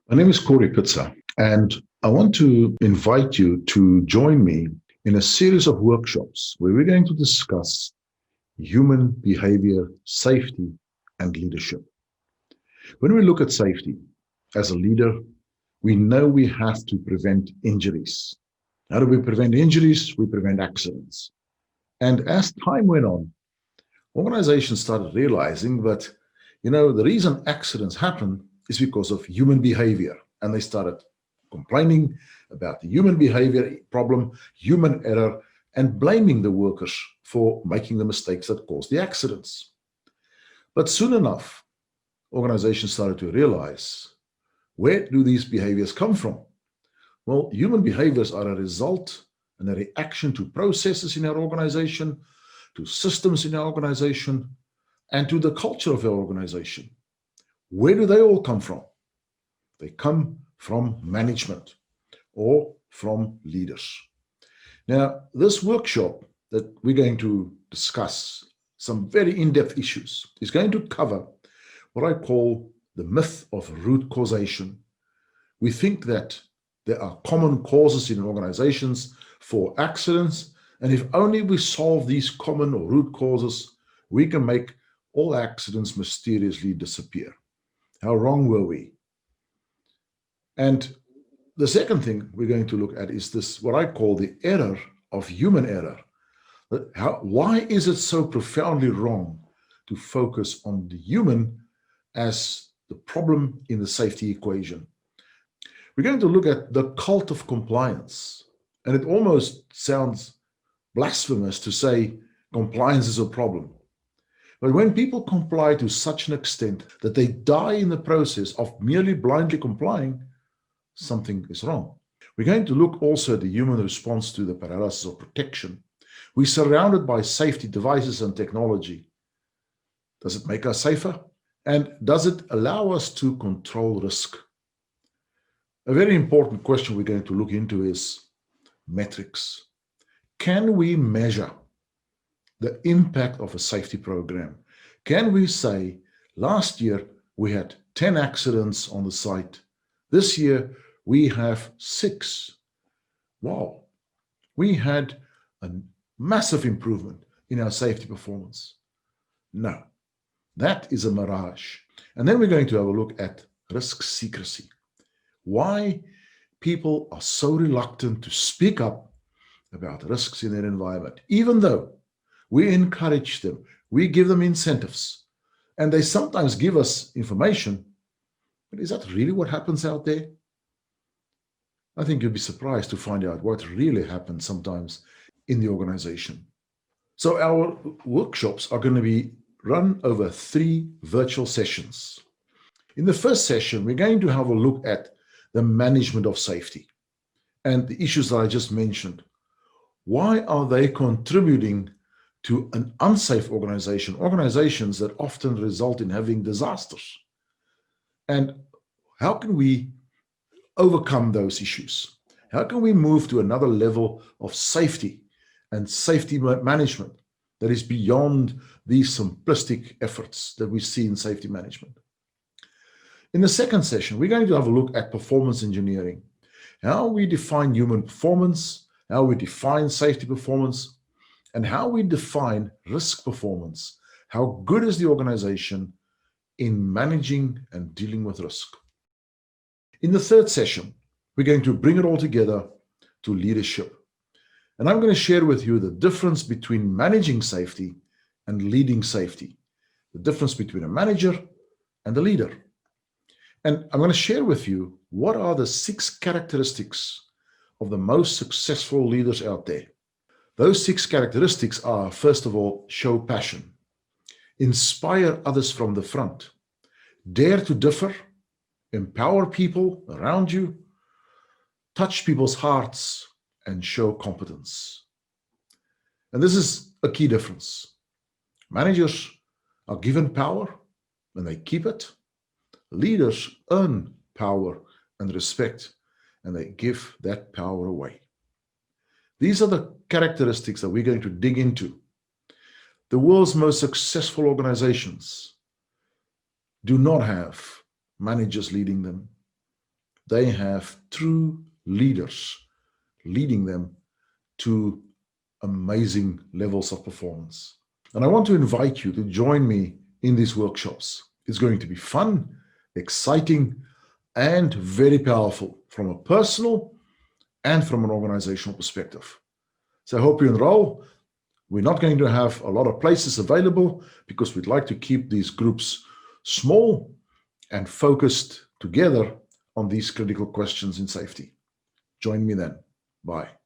My name is Corey Pitzer, and I want to invite you to join me in a series of workshops where we're going to discuss human behavior, safety, and leadership. When we look at safety, as a leader, we know we have to prevent injuries. How do we prevent injuries? We prevent accidents. And as time went on, organizations started realizing that, the reason accidents happen is because of human behavior. And they started complaining about the human behavior problem, human error, and blaming the workers for making the mistakes that caused the accidents. But soon enough, organizations started to realize, where do these behaviors come from? Well, human behaviors are a result and a reaction to processes in our organization, to systems in our organization, and to the culture of our organization. Where do they all come from? They come from management or from leaders. Now, this workshop that we're going to discuss some very in-depth issues is going to cover what I call the myth of root causation. We think that there are common causes in organizations for accidents, and if only we solve these common or root causes, we can make all accidents mysteriously disappear. How wrong were we? And the second thing we're going to look at is this, what I call the error of human error. Why is it so profoundly wrong to focus on the human as the problem in the safety equation? We're going to look at the cult of compliance. And it almost sounds blasphemous to say compliance is a problem. But when people comply to such an extent that they die in the process of merely blindly complying, something is wrong. We're going to look also at the human response to the paralysis of protection. We're surrounded by safety devices and technology. Does it make us safer? And does it allow us to control risk? A very important question we're going to look into is metrics. Can we measure the impact of a safety program? Can we say, last year we had 10 accidents on the site. This year we have 6. Wow, we had a massive improvement in our safety performance. No, that is a mirage. And then we're going to have a look at risk secrecy. Why people are so reluctant to speak up about risks in their environment, even though we encourage them, we give them incentives, and they sometimes give us information. But is that really what happens out there? I think you'll be surprised to find out what really happens sometimes in the organization. So our workshops are going to be run over 3 virtual sessions. In the first session, we're going to have a look at the management of safety and the issues that I just mentioned. Why are they contributing to an unsafe organization, organizations that often result in having disasters? And how can we overcome those issues? How can we move to another level of safety and safety management that is beyond these simplistic efforts that we see in safety management? In the second session, we're going to have a look at performance engineering, how we define human performance, how we define safety performance, and how we define risk performance. How good is the organization in managing and dealing with risk? In the third session, we're going to bring it all together to leadership. And I'm going to share with you the difference between managing safety and leading safety, the difference between a manager and a leader. And I'm going to share with you what are the 6 characteristics of the most successful leaders out there. Those 6 characteristics are, first of all, show passion, inspire others from the front, dare to differ, empower people around you, touch people's hearts, and show competence. And this is a key difference. Managers are given power and they keep it. Leaders earn power and respect, and they give that power away. These are the characteristics that we're going to dig into. The world's most successful organizations do not have managers leading them. they have true leaders leading them to amazing levels of performance. And I want to invite you to join me in these workshops. It's going to be fun, exciting, and very powerful from a personal and from an organizational perspective. So I hope you enroll. We're not going to have a lot of places available because we'd like to keep these groups small and focused together on these critical questions in safety. Join me then. Bye.